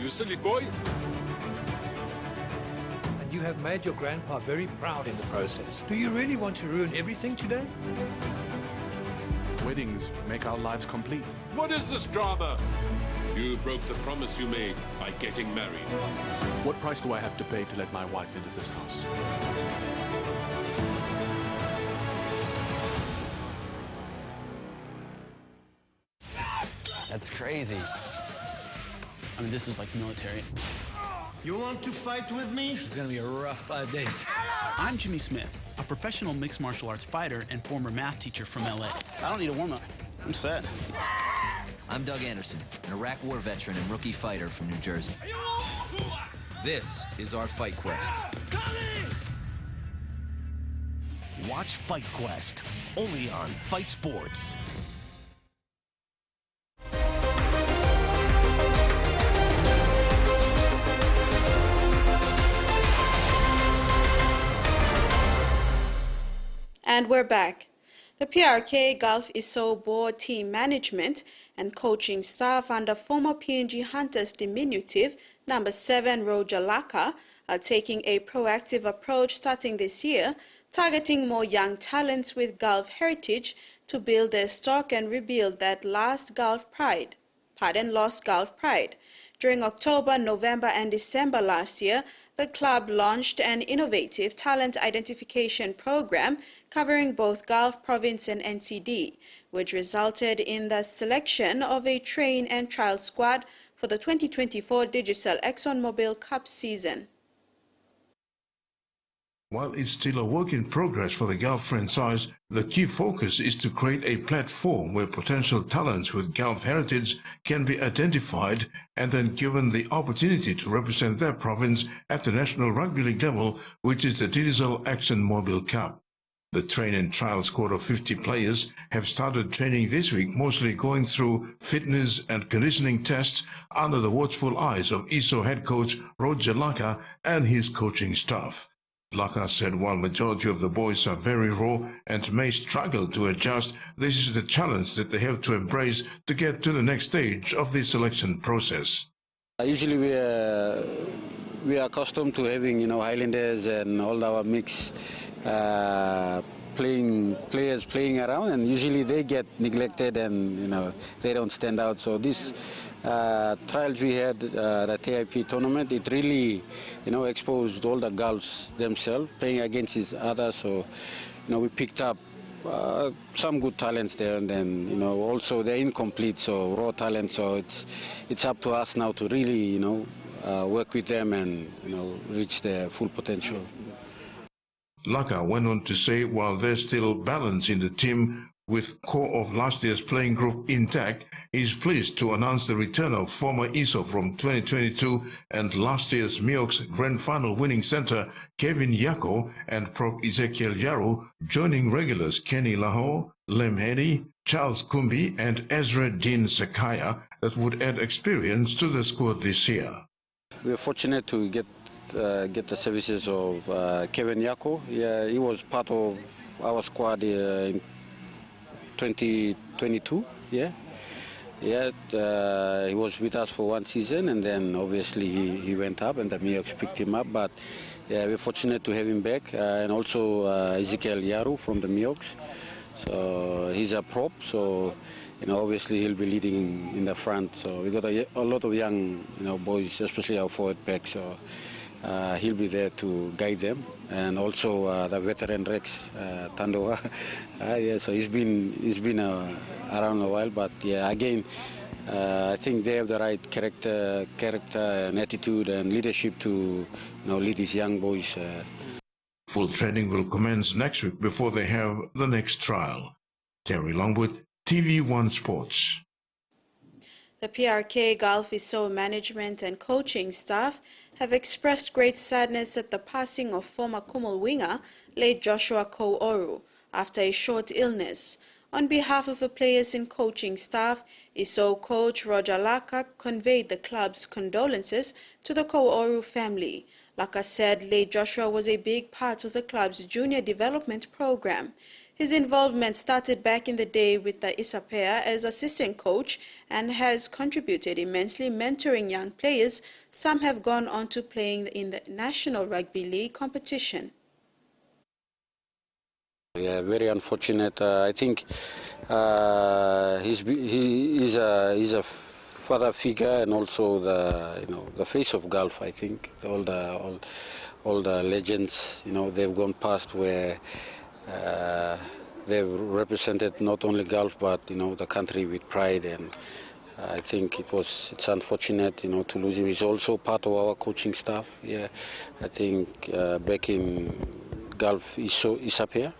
You silly boy. have made your grandpa very proud in the process. Do you really want to ruin everything today? Weddings make our lives complete. What is this drama? You broke the promise you made by getting married. What price do I have to pay to let my wife into this house? That's crazy. I mean, this is like military. You want to fight with me? It's gonna be a rough 5 days. I'm Jimmy Smith, a professional mixed martial arts fighter and former math teacher from LA. I don't need a warm-up. I'm set. I'm Doug Anderson, an Iraq war veteran and rookie fighter from New Jersey. This is our Fight Quest. Watch Fight Quest, only on Fight Sports. And we're back. The PRK Gulf ISO board team management and coaching staff under former PNG Hunters diminutive number 7 Roger Laka are taking a proactive approach starting this year, targeting more young talents with Gulf heritage to build their stock and rebuild that lost Gulf pride. During October, November and December last year, the club launched an innovative talent identification program covering both Gulf Province and NCD, which resulted in the selection of a train and trial squad for the 2024 Digicel ExxonMobil Cup season. While it's still a work in progress for the Gulf franchise, the key focus is to create a platform where potential talents with Gulf heritage can be identified and then given the opportunity to represent their province at the National Rugby League level, which is the Digicel ExxonMobil Cup. The train and trial squad of 50 players have started training this week, mostly going through fitness and conditioning tests under the watchful eyes of ISO head coach Roger Laka and his coaching staff. Laka said while majority of the boys are very raw and may struggle to adjust, this is the challenge that they have to embrace to get to the next stage of the selection process. Usually we are accustomed to having, Highlanders and all our mix players playing around, and usually they get neglected and they don't stand out. So this trials we had, the TIP tournament, it really exposed all the Gulfs themselves playing against each other. So we picked up some good talents there, and then also they're incomplete, so raw talent. So it's up to us now to really work with them and reach their full potential. Laka went on to say while there's still balance in the team with core of last year's playing group intact, he's pleased to announce the return of former ISO from 2022 and last year's Miox Grand Final winning centre Kevin Yako and prop Ezekiel Yaru, joining regulars Kenny Laho, Lem Hedi, Charles Kumbi and Ezra Dean Sakaya that would add experience to the squad this year. We are fortunate to get the services of Kevin Yako. Yeah, he was part of our squad in 2022. He was with us for one season, and then obviously he went up, and the Miox picked him up. But yeah, we're fortunate to have him back, and also Ezekiel Yaru from the Miox. So he's a prop, so obviously he'll be leading in the front. So we got a lot of young boys, especially our forward pack. So he'll be there to guide them, and also the veteran Rex Tandoa. So he's been around a while, but yeah, again, I think they have the right character and attitude and leadership to lead these young boys. Full training will commence next week before they have the next trial. Terry Longwood, TVWan Sports. The PRK Gulf ISO management and coaching staff have expressed great sadness at the passing of former Kumul winger, late Joshua Ko-Oru, after a short illness. On behalf of the players and coaching staff, ISO coach Roger Laka conveyed the club's condolences to the Ko-Oru family. Laka said late Joshua was a big part of the club's junior development program. His involvement started back in the day with the Isapea as assistant coach and has contributed immensely, mentoring young players. Some have gone on to playing in the National Rugby League competition. Yeah, very unfortunate. I think he's a father figure and also the face of golf. I think all the legends, they've gone past where they've represented not only golf but the country with pride, and I think it's unfortunate to lose him. He's also part of our coaching staff. Yeah, I think back in golf Isapia,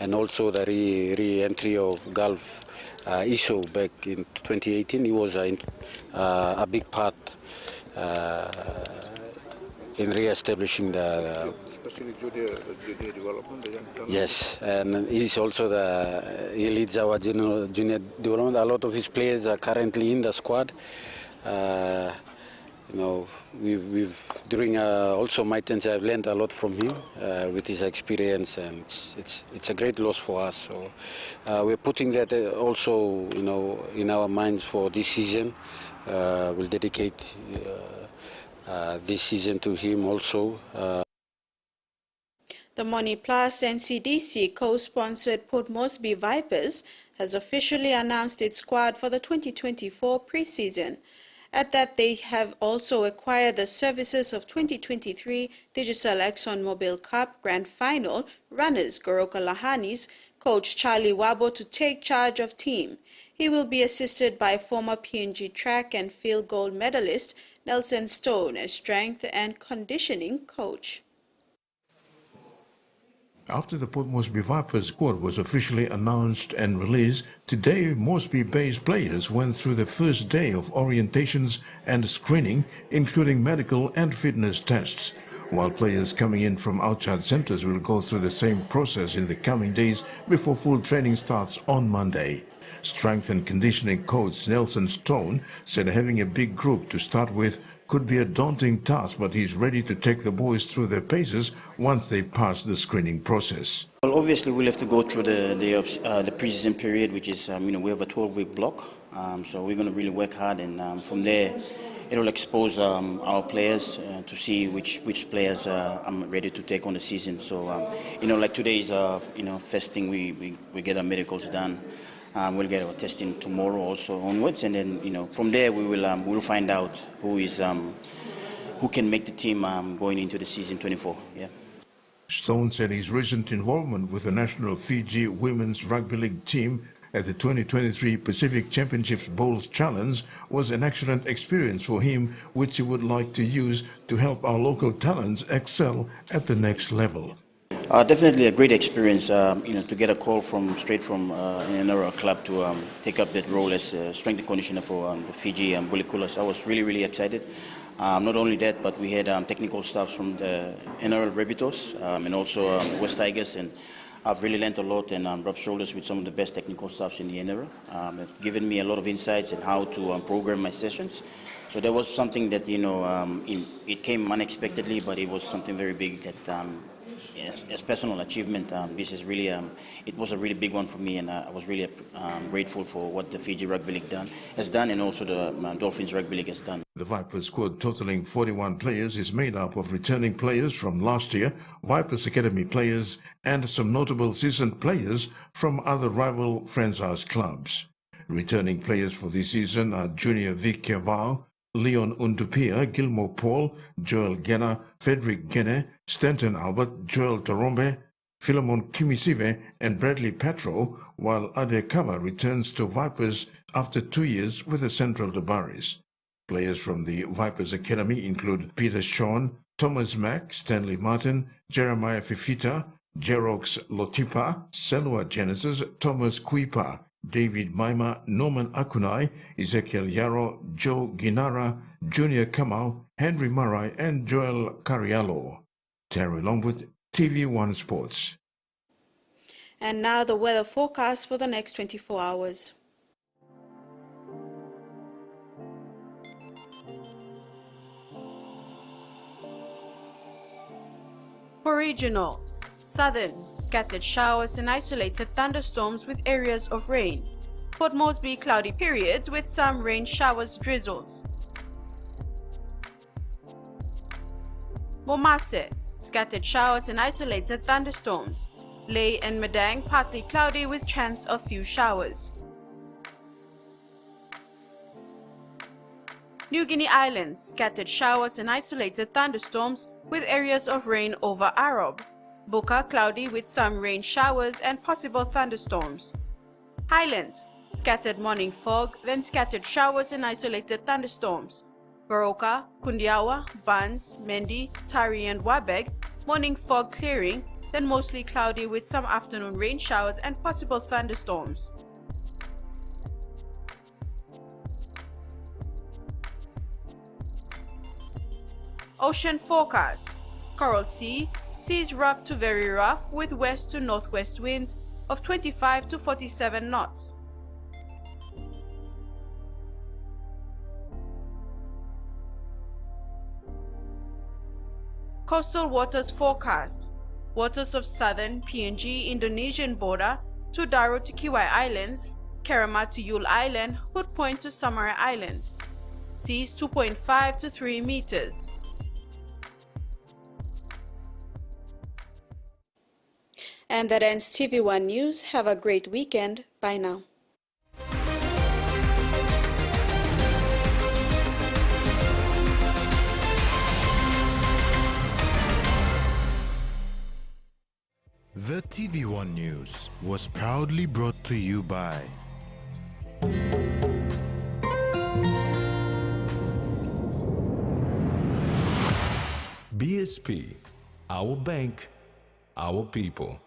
and also the re-entry of Gulf ISO back in 2018. He was a big part in re-establishing the especially junior development, the young talent. Yes, and he leads our junior development. A lot of his players are currently in the squad. During also my tenure, I've learned a lot from him with his experience, and it's a great loss for us. So we're putting that also, in our minds for this season. We'll dedicate this season to him also. The Money Plus NCDC co-sponsored Port Moresby Vipers has officially announced its squad for the 2024 preseason. At that, they have also acquired the services of 2023 Digital ExxonMobil Cup Grand Final runners Goroka Lahani's coach Charlie Wabo to take charge of team. He will be assisted by former PNG track and field gold medalist Nelson Stone as strength and conditioning coach. After the Port Moresby Vipers squad was officially announced and released, today Moresby-based players went through the first day of orientations and screening, including medical and fitness tests, while players coming in from outside centres will go through the same process in the coming days before full training starts on Monday. Strength and conditioning coach Nelson Stone said having a big group to start with could be a daunting task, but he's ready to take the boys through their paces once they pass the screening process. Well, obviously we'll have to go through the pre-season period, which is, we have a 12-week block, so we're going to really work hard, and from there it will expose our players to see which players are ready to take on the season. So, like today is, first thing we get our medicals done. We'll get our testing tomorrow also onwards, and then from there we'll find out who can make the team going into the season 24. Yeah. Stone said his recent involvement with the National Fiji Women's Rugby League team at the 2023 Pacific Championships Bowls Challenge was an excellent experience for him, which he would like to use to help our local talents excel at the next level. Definitely a great experience, to get a call straight from another club to take up that role as strength and conditioner for Fiji and Bully Coolers. I was really excited. Not only that, but we had technical staff from the NRL Rabbitohs and also West Tigers, and I've really learned a lot and rubbed shoulders with some of the best technical staffs in the NRL. It's given me a lot of insights on how to program my sessions. So there was something that, it came unexpectedly, but it was something very big that as personal achievement, this is really, it was a really big one for me, and I was really grateful for what the Fiji Rugby League has done, and also the Dolphins Rugby League has done. The Vipers squad, totaling 41 players, is made up of returning players from last year, Vipers Academy players, and some notable seasoned players from other rival franchise clubs. Returning players for this season are Junior Vic Kevao, Leon Undupia, Gilmore Paul, Joel Gena, Frederick Gene, Stanton Albert, Joel Tarombe, Philemon Kimisive, and Bradley Petro, while Ade Kava returns to Vipers after 2 years with the Central Dubaris. Players from the Vipers Academy include Peter Sean, Thomas Mack, Stanley Martin, Jeremiah Fifita, Jerox Lotipa, Selua Genesis, Thomas Kuipa, David Maima, Norman Akunai, Ezekiel Yaro, Joe Ginara, Junior Kamau, Henry Marai, and Joel Cariallo. Terry Longwood, TVWan Sports. And now the weather forecast for the next 24 hours. For regional, Southern, scattered showers and isolated thunderstorms with areas of rain. Port Moresby, cloudy periods with some rain showers, drizzles. Momase, scattered showers and isolated thunderstorms. Ley and Madang, partly cloudy with chance of few showers. New Guinea Islands, scattered showers and isolated thunderstorms with areas of rain over Arab. Buka, cloudy with some rain showers and possible thunderstorms. Highlands, scattered morning fog, then scattered showers and isolated thunderstorms. Goroka, Kundiawa, Vans, Mendi, Tari and Wabeg, morning fog clearing, then mostly cloudy with some afternoon rain showers and possible thunderstorms. Ocean forecast. Coral Sea, seas rough to very rough with west to northwest winds of 25 to 47 knots. Coastal waters forecast. Waters of southern PNG Indonesian border to Daro to Kiwai Islands, Kerama to Yule Island, Hood Point to Samarai Islands. Seas 2.5 to 3 meters. And that ends TV1 News. Have a great weekend. Bye now. The TV1 News was proudly brought to you by BSP, our bank, our people.